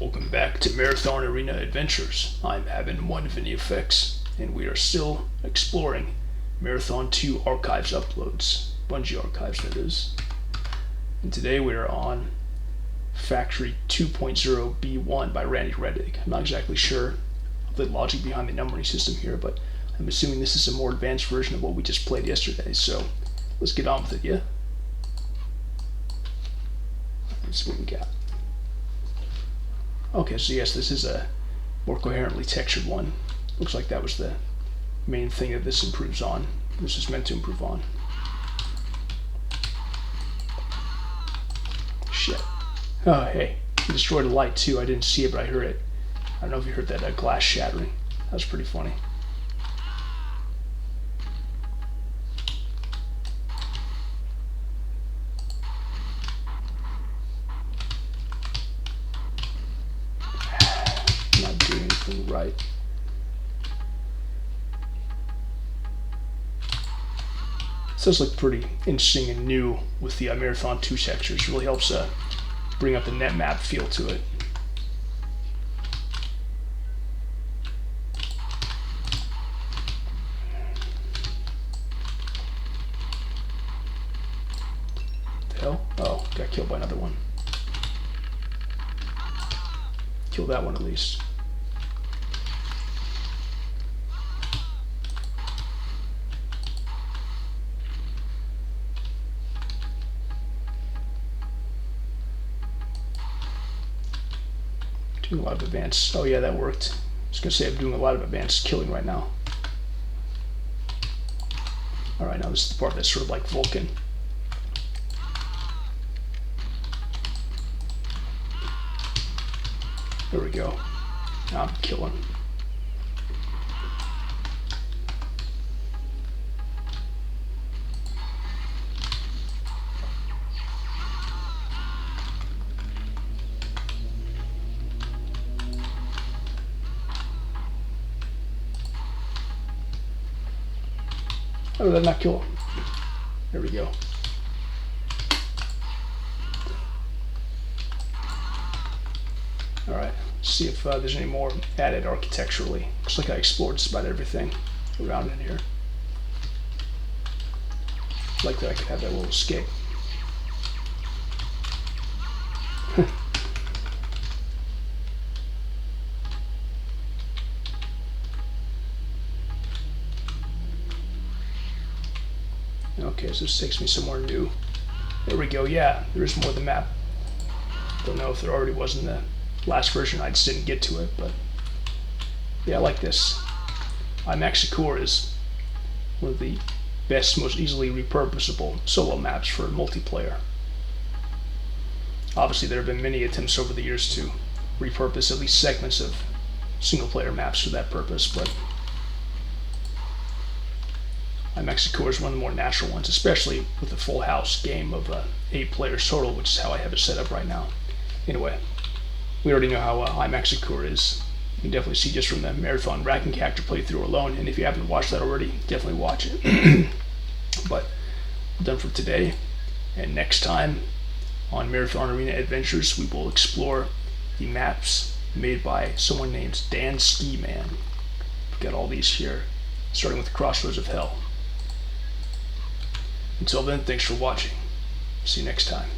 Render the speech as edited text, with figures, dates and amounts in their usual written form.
Welcome back to Marathon Arena Adventures. I'm Abin, one of NEFX, and we are still exploring Marathon 2 Archives uploads. Bungie Archives, that is. And today we are on Pfhactory 2.0 B1 by Reddig. I'm not exactly sure of the logic behind the numbering system here, but I'm assuming this is a more advanced version of what we just played yesterday, so let's get on with it, yeah? Let's see what we got. Okay, so yes, this is a more coherently textured one. Looks like that was the main thing that this improves on. This is meant to improve on. Shit. Oh, hey, he destroyed a light too. I didn't see it, but I heard it. I don't know if you heard that glass shattering. That was pretty funny. Not doing anything right. This does look pretty interesting and new with the Marathon 2 textures. It really helps bring up the Netmap feel to it. The hell? Oh, got killed by another one. Kill that one at least. Doing a lot of advanced. Oh yeah, that worked. I was gonna say I'm doing a lot of advanced killing right now. All right, now this is the part that's sort of like Vulcan. There we go. Now I'm killing. How did that not kill him? There we go. Alright, let's see if there's any more added architecturally. Looks like I explored just about everything around in here. Like that I could have that little escape. Okay, so this takes me somewhere new. There we go, yeah, there is more of the map. Don't know if there already was in the last version, I just didn't get to it, but yeah, I like this. Pfhactory is one of the best, most easily repurposable solo maps for multiplayer. Obviously there have been many attempts over the years to repurpose at least segments of single player maps for that purpose, but Pfhactory is one of the more natural ones, especially with a full house game of 8 players total, which is how I have it set up right now. Anyway, we already know how Pfhactory is. You can definitely see just from the Marathon Racking character playthrough alone, and if you haven't watched that already, definitely watch it. But we're done for today, and next time on Marathon Arena Adventures, we will explore the maps made by someone named Dan Ski Man. We've got all these here, starting with the Crossroads of Hell. Until then, thanks for watching. See you next time.